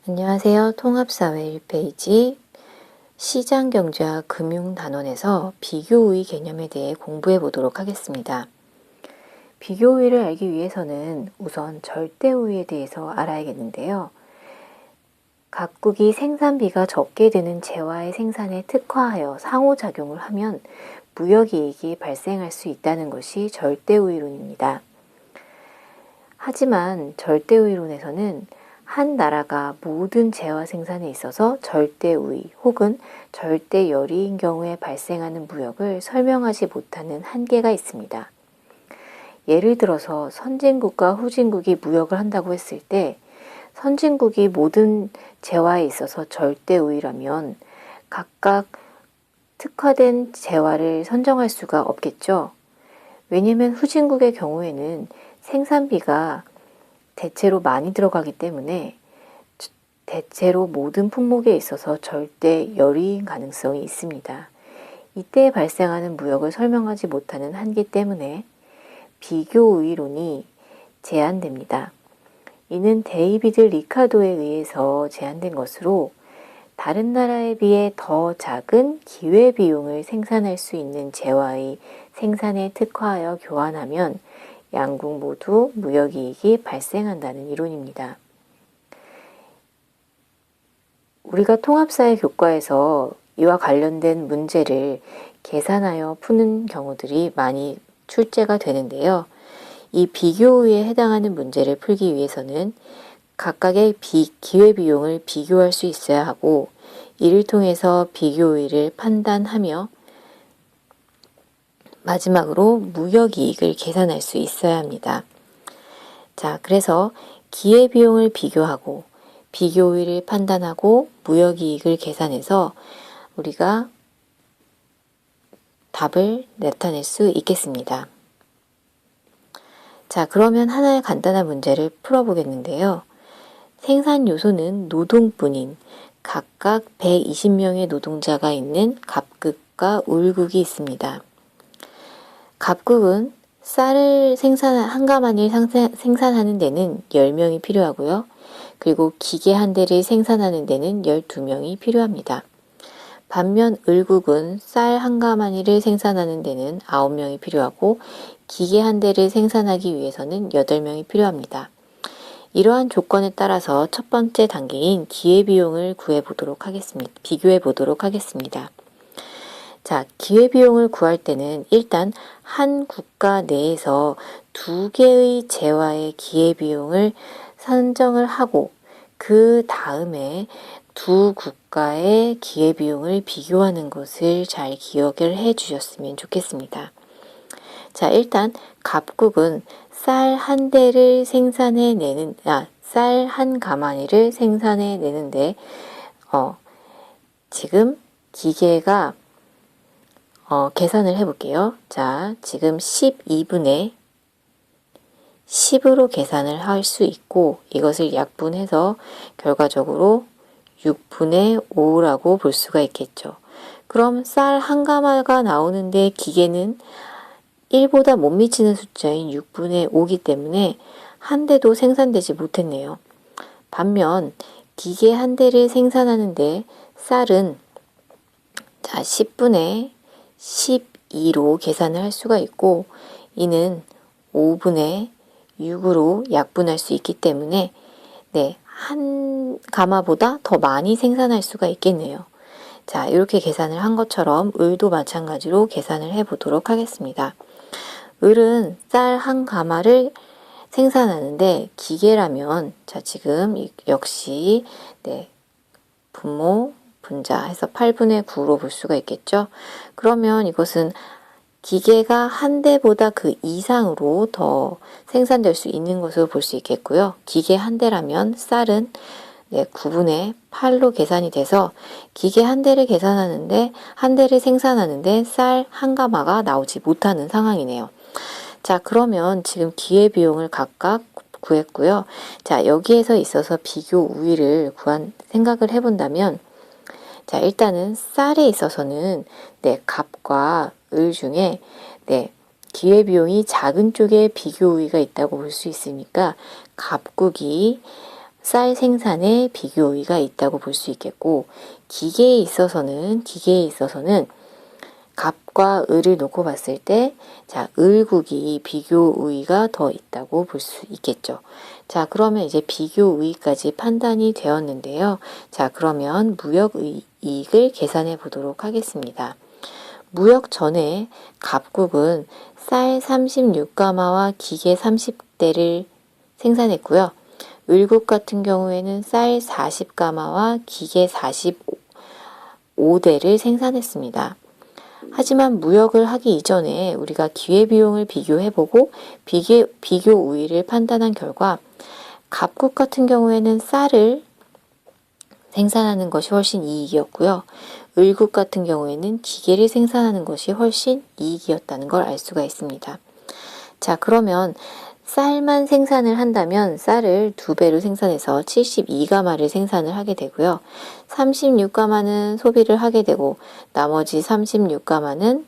안녕하세요. 통합사회 1페이지 시장경제와 금융단원에서 비교우위 개념에 대해 공부해 보도록 하겠습니다. 비교우위를 알기 위해서는 우선 절대우위에 대해서 알아야겠는데요. 각국이 생산비가 적게 드는 재화의 생산에 특화하여 상호작용을 하면 무역이익이 발생할 수 있다는 것이 절대우위론입니다. 하지만 절대우위론에서는 한 나라가 모든 재화 생산에 있어서 절대우위 혹은 절대열이인 경우에 발생하는 무역을 설명하지 못하는 한계가 있습니다. 예를 들어서 선진국과 후진국이 무역을 한다고 했을 때 선진국이 모든 재화에 있어서 절대우위라면 각각 특화된 재화를 선정할 수가 없겠죠. 왜냐하면 후진국의 경우에는 생산비가 대체로 많이 들어가기 때문에 대체로 모든 품목에 있어서 절대 열이인 가능성이 있습니다. 이때 발생하는 무역을 설명하지 못하는 한계 때문에 비교우위론이 제한됩니다. 이는 데이비드 리카도에 의해서 제한된 것으로 다른 나라에 비해 더 작은 기회비용을 생산할 수 있는 재화의 생산에 특화하여 교환하면 양국 모두 무역이익이 발생한다는 이론입니다. 우리가 통합사회 교과에서 이와 관련된 문제를 계산하여 푸는 경우들이 많이 출제가 되는데요. 이 비교우위에 해당하는 문제를 풀기 위해서는 각각의 기회비용을 비교할 수 있어야 하고 이를 통해서 비교우위를 판단하며 마지막으로 무역이익을 계산할 수 있어야 합니다. 자, 그래서 기회비용을 비교하고 비교우위를 판단하고 무역이익을 계산해서 우리가 답을 나타낼 수 있겠습니다. 자, 그러면 하나의 간단한 문제를 풀어보겠는데요. 생산 요소는 노동뿐인 각각 120명의 노동자가 있는 갑극과 울극이 있습니다. 갑극은 쌀을 한 가마니를 생산하는 데는 10명이 필요하고요. 그리고 기계 한 대를 생산하는 데는 12명이 필요합니다. 반면 을국은 쌀 한 가마니를 생산하는 데는 9명이 필요하고 기계 한 대를 생산하기 위해서는 8명이 필요합니다. 이러한 조건에 따라서 첫 번째 단계인 기회비용을 비교해 보도록 하겠습니다. 자, 기회비용을 구할 때는 일단 한 국가 내에서 두 개의 재화의 기회비용을 선정을 하고 그 다음에 두 국가의 기회비용을 비교하는 것을 잘 기억을 해 주셨으면 좋겠습니다. 자, 일단 갑국은 쌀 한 대를 쌀 한 가마니를 생산해 내는데 지금 기계가 계산을 해볼게요. 자, 지금 12분의 10으로 계산을 할 수 있고 이것을 약분해서 결과적으로 6분의 5라고 볼 수가 있겠죠. 그럼 쌀 한 가마가 나오는데 기계는 1보다 못 미치는 숫자인 6분의 5기 때문에 한 대도 생산되지 못했네요. 반면 기계 한 대를 생산하는데 쌀은 자 10분의 12로 계산을 할 수가 있고 이는 5분의 6으로 약분할 수 있기 때문에 한 가마보다 더 많이 생산할 수가 있겠네요. 자, 이렇게 계산을 한 것처럼 을도 마찬가지로 계산을 해 보도록 하겠습니다. 을은 쌀 한 가마를 생산하는데 기계라면 자, 지금 역시 분모 분자 해서 8분의 9로 볼 수가 있겠죠. 그러면 이것은 기계가 한 대보다 그 이상으로 더 생산될 수 있는 것으로 볼 수 있겠고요. 기계 한 대라면 쌀은 9분의 8로 계산이 돼서 기계 한 대를 생산하는데 쌀 한 가마가 나오지 못하는 상황이네요. 자, 그러면 지금 기회비용을 각각 구했고요. 자, 여기에서 있어서 비교 우위를 생각을 해본다면 자, 일단은 쌀에 있어서는 갑과 을 중에 기회비용이 작은 쪽에 비교 우위가 있다고 볼 수 있으니까 갑국이 쌀 생산에 비교 우위가 있다고 볼 수 있겠고, 기계에 있어서는 갑과 을을 놓고 봤을 때, 자, 을국이 비교 우위가 더 있다고 볼 수 있겠죠. 자, 그러면 이제 비교 우위까지 판단이 되었는데요. 자, 그러면 무역 이익을 계산해 보도록 하겠습니다. 무역 전에 갑국은 쌀 36가마와 기계 30대를 생산했고요. 을국 같은 경우에는 쌀 40가마와 기계 45대를 생산했습니다. 하지만 무역을 하기 이전에 우리가 기회비용을 비교해보고 비교 우위를 판단한 결과 갑국 같은 경우에는 쌀을 생산하는 것이 훨씬 이익이었고요. 을국 같은 경우에는 기계를 생산하는 것이 훨씬 이익이었다는 걸 알 수가 있습니다. 자, 그러면 쌀만 생산을 한다면 쌀을 2배로 생산해서 72가마를 생산을 하게 되고요. 36가마는 소비를 하게 되고 나머지 36가마는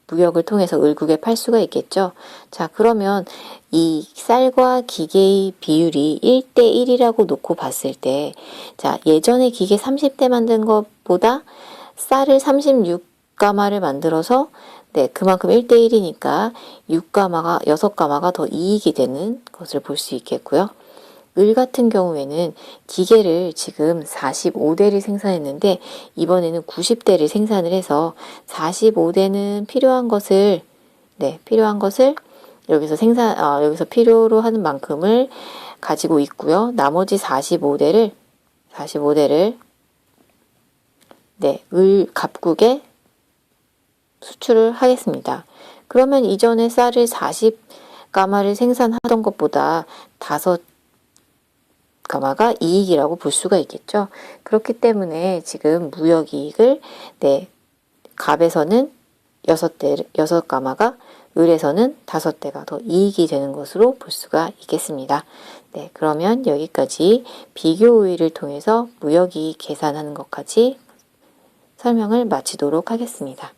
무역을 통해서 을국에 팔 수가 있겠죠. 자, 그러면 이 쌀과 기계의 비율이 1대1이라고 놓고 봤을 때, 자, 예전에 기계 30대 만든 것보다 쌀을 36가마를 만들어서 그만큼 1대1이니까 6가마가 더 이익이 되는 것을 볼 수 있겠고요. 을 같은 경우에는 기계를 지금 45대를 생산했는데 이번에는 90대를 생산을 해서 45대는 필요한 것을 여기서 필요로 하는 만큼을 가지고 있고요. 나머지 45대를 을 갑국에 수출을 하겠습니다. 그러면 이전에 쌀을 40가마를 생산하던 것보다 5가마가 이익이라고 볼 수가 있겠죠. 그렇기 때문에 지금 무역이익을 갑에서는 6가마가 을에서는 5대가 더 이익이 되는 것으로 볼 수가 있겠습니다. 네, 그러면 여기까지 비교 우위를 통해서 무역이익 계산하는 것까지 설명을 마치도록 하겠습니다.